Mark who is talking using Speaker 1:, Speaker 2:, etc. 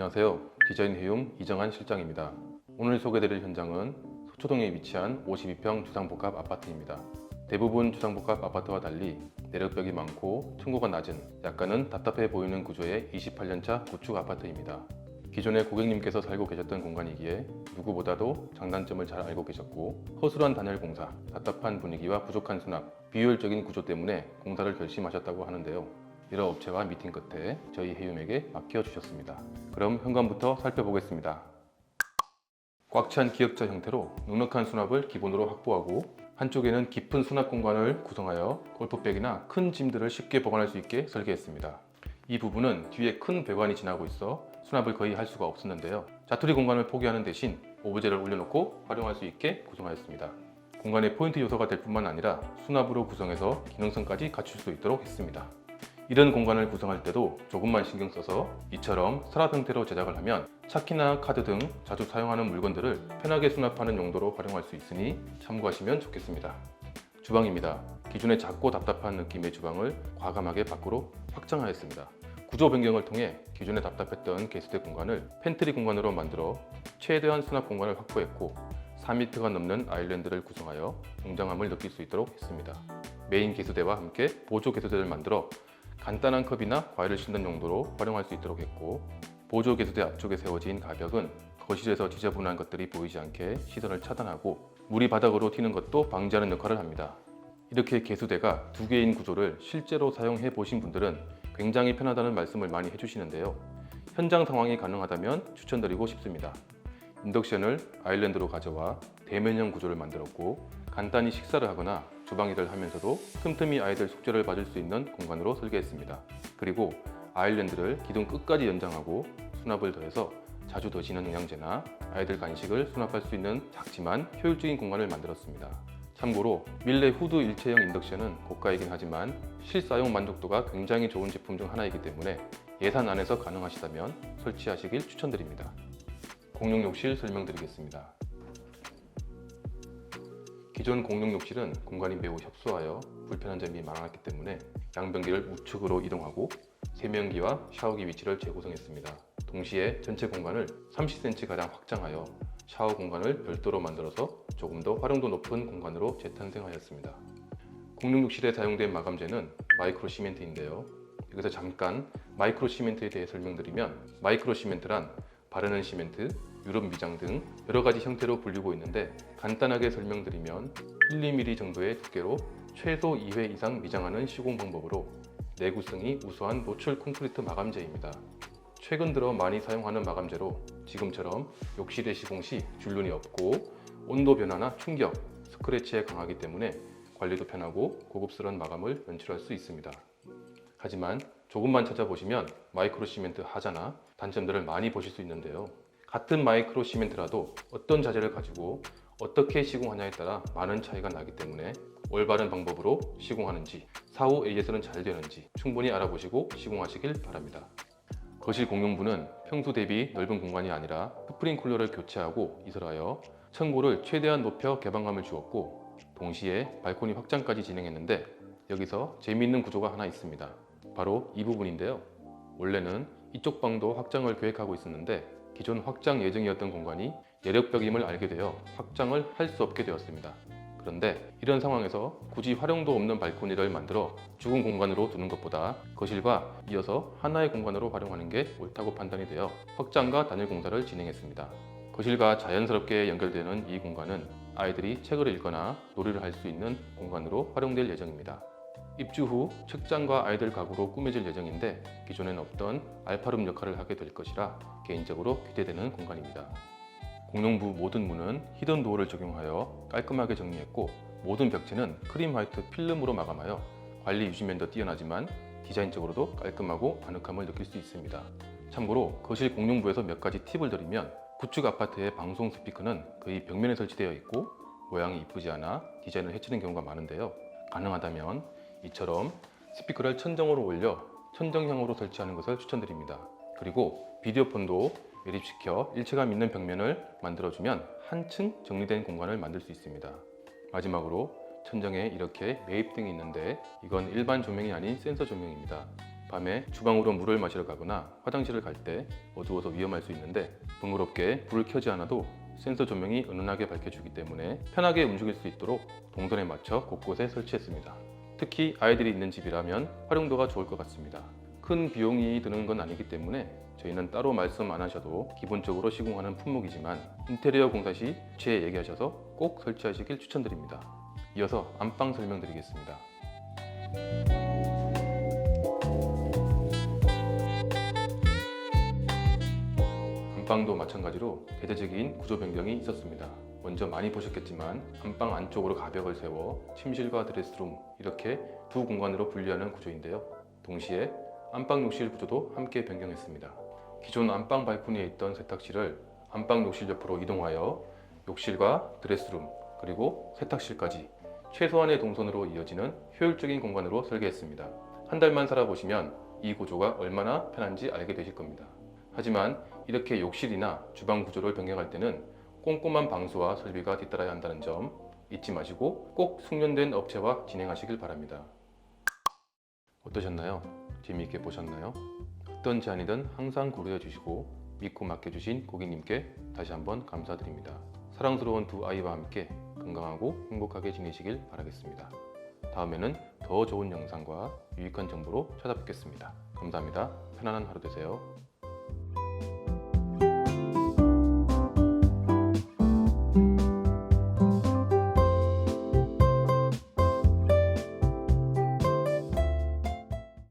Speaker 1: 안녕하세요. 디자인 해움 이정한 실장입니다. 오늘 소개드릴 현장은 서초동에 위치한 52평 주상복합 아파트입니다. 대부분 주상복합 아파트와 달리 내력벽이 많고 층고가 낮은 약간은 답답해 보이는 구조의 28년차 구축 아파트입니다. 기존에 고객님께서 살고 계셨던 공간이기에 누구보다도 장단점을 잘 알고 계셨고, 허술한 단열 공사, 답답한 분위기와 부족한 수납, 비효율적인 구조 때문에 공사를 결심하셨다고 하는데요. 여러 업체와 미팅 끝에 저희 해움에게 맡겨주셨습니다. 그럼 현관부터 살펴보겠습니다. 꽉 찬 기역자 형태로 넉넉한 수납을 기본으로 확보하고, 한쪽에는 깊은 수납 공간을 구성하여 골프백이나 큰 짐들을 쉽게 보관할 수 있게 설계했습니다. 이 부분은 뒤에 큰 배관이 지나고 있어 수납을 거의 할 수가 없었는데요. 자투리 공간을 포기하는 대신 오브제를 올려놓고 활용할 수 있게 구성하였습니다. 공간의 포인트 요소가 될 뿐만 아니라 수납으로 구성해서 기능성까지 갖출 수 있도록 했습니다. 이런 공간을 구성할 때도 조금만 신경 써서 이처럼 서랍 형태로 제작을 하면 차키나 카드 등 자주 사용하는 물건들을 편하게 수납하는 용도로 활용할 수 있으니 참고하시면 좋겠습니다. 주방입니다. 기존의 작고 답답한 느낌의 주방을 과감하게 밖으로 확장하였습니다. 구조 변경을 통해 기존에 답답했던 개수대 공간을 팬트리 공간으로 만들어 최대한 수납 공간을 확보했고, 4m가 넘는 아일랜드를 구성하여 웅장함을 느낄 수 있도록 했습니다. 메인 개수대와 함께 보조 개수대를 만들어 간단한 컵이나 과일을 싣는 용도로 활용할 수 있도록 했고, 보조 개수대 앞쪽에 세워진 가벽은 거실에서 지저분한 것들이 보이지 않게 시선을 차단하고 물이 바닥으로 튀는 것도 방지하는 역할을 합니다. 이렇게 개수대가 두 개인 구조를 실제로 사용해 보신 분들은 굉장히 편하다는 말씀을 많이 해주시는데요. 현장 상황이 가능하다면 추천드리고 싶습니다. 인덕션을 아일랜드로 가져와 대면형 구조를 만들었고, 간단히 식사를 하거나 주방 일을 하면서도 틈틈이 아이들 숙제를 받을 수 있는 공간으로 설계했습니다. 그리고 아일랜드를 기둥 끝까지 연장하고 수납을 더해서 자주 더지는 영양제나 아이들 간식을 수납할 수 있는 작지만 효율적인 공간을 만들었습니다. 참고로 밀레 후드 일체형 인덕션은 고가이긴 하지만 실사용 만족도가 굉장히 좋은 제품 중 하나이기 때문에 예산 안에서 가능하시다면 설치하시길 추천드립니다. 공용 욕실 설명드리겠습니다. 기존 공용 욕실은 공간이 매우 협소하여 불편한 점이 많았기 때문에 양변기를 우측으로 이동하고 세면기와 샤워기 위치를 재구성했습니다. 동시에 전체 공간을 30cm 가량 확장하여 샤워 공간을 별도로 만들어서 조금 더 활용도 높은 공간으로 재탄생하였습니다. 공용 욕실에 사용된 마감재는 마이크로 시멘트인데요. 여기서 잠깐 마이크로 시멘트에 대해 설명드리면, 마이크로 시멘트란 바르는 시멘트, 유럽 미장 등 여러 가지 형태로 불리고 있는데, 간단하게 설명드리면 1-2mm 정도의 두께로 최소 2회 이상 미장하는 시공 방법으로 내구성이 우수한 노출 콘크리트 마감재입니다. 최근 들어 많이 사용하는 마감재로 지금처럼 욕실에 시공 시 줄눈이 없고 온도 변화나 충격, 스크래치에 강하기 때문에 관리도 편하고 고급스러운 마감을 연출할 수 있습니다. 하지만 조금만 찾아보시면 마이크로 시멘트 하자나 단점들을 많이 보실 수 있는데요. 같은 마이크로 시멘트라도 어떤 자재를 가지고 어떻게 시공하냐에 따라 많은 차이가 나기 때문에 올바른 방법으로 시공하는지, 사후 AS는 잘 되는지 충분히 알아보시고 시공하시길 바랍니다. 거실 공용부는 평소 대비 넓은 공간이 아니라 스프링 쿨러를 교체하고 이설하여 층고를 최대한 높여 개방감을 주었고, 동시에 발코니 확장까지 진행했는데, 여기서 재미있는 구조가 하나 있습니다. 바로 이 부분인데요. 원래는 이쪽 방도 확장을 계획하고 있었는데 기존 확장 예정이었던 공간이 내력벽임을 알게 되어 확장을 할 수 없게 되었습니다. 그런데 이런 상황에서 굳이 활용도 없는 발코니를 만들어 죽은 공간으로 두는 것보다 거실과 이어서 하나의 공간으로 활용하는 게 옳다고 판단이 되어 확장과 단열 공사를 진행했습니다. 거실과 자연스럽게 연결되는 이 공간은 아이들이 책을 읽거나 놀이를 할 수 있는 공간으로 활용될 예정입니다. 입주 후 책장과 아이들 가구로 꾸며질 예정인데, 기존엔 없던 알파룸 역할을 하게 될 것이라 개인적으로 기대되는 공간입니다. 공용부 모든 문은 히든 도어를 적용하여 깔끔하게 정리했고, 모든 벽체는 크림 화이트 필름으로 마감하여 관리 유지면도 뛰어나지만 디자인적으로도 깔끔하고 아늑함을 느낄 수 있습니다. 참고로 거실 공용부에서 몇 가지 팁을 드리면, 구축 아파트의 방송 스피커는 거의 벽면에 설치되어 있고 모양이 이쁘지 않아 디자인을 해치는 경우가 많은데요. 가능하다면 이처럼 스피커를 천정으로 올려 천정형으로 설치하는 것을 추천드립니다. 그리고 비디오폰도 매립시켜 일체감 있는 벽면을 만들어주면 한층 정리된 공간을 만들 수 있습니다. 마지막으로 천정에 이렇게 매입등이 있는데, 이건 일반 조명이 아닌 센서 조명입니다. 밤에 주방으로 물을 마시러 가거나 화장실을 갈 때 어두워서 위험할 수 있는데 번거롭게 불을 켜지 않아도 센서 조명이 은은하게 밝혀주기 때문에 편하게 움직일 수 있도록 동선에 맞춰 곳곳에 설치했습니다. 특히 아이들이 있는 집이라면 활용도가 좋을 것 같습니다. 큰 비용이 드는 건 아니기 때문에 저희는 따로 말씀 안 하셔도 기본적으로 시공하는 품목이지만 인테리어 공사 시 구체에 얘기하셔서 꼭 설치하시길 추천드립니다. 이어서 안방 설명드리겠습니다. 안방도 마찬가지로 대대적인 구조 변경이 있었습니다. 먼저 많이 보셨겠지만 안방 안쪽으로 가벽을 세워 침실과 드레스룸 이렇게 두 공간으로 분리하는 구조인데요. 동시에 안방 욕실 구조도 함께 변경했습니다. 기존 안방 발코니에 있던 세탁실을 안방 욕실 옆으로 이동하여 욕실과 드레스룸 그리고 세탁실까지 최소한의 동선으로 이어지는 효율적인 공간으로 설계했습니다. 한 달만 살아보시면 이 구조가 얼마나 편한지 알게 되실 겁니다. 하지만 이렇게 욕실이나 주방 구조를 변경할 때는 꼼꼼한 방수와 설비가 뒤따라야 한다는 점 잊지 마시고 꼭 숙련된 업체와 진행하시길 바랍니다. 어떠셨나요? 재미있게 보셨나요? 어떤 제안이든 항상 고려해 주시고 믿고 맡겨주신 고객님께 다시 한번 감사드립니다. 사랑스러운 두 아이와 함께 건강하고 행복하게 지내시길 바라겠습니다. 다음에는 더 좋은 영상과 유익한 정보로 찾아뵙겠습니다. 감사합니다. 편안한 하루 되세요.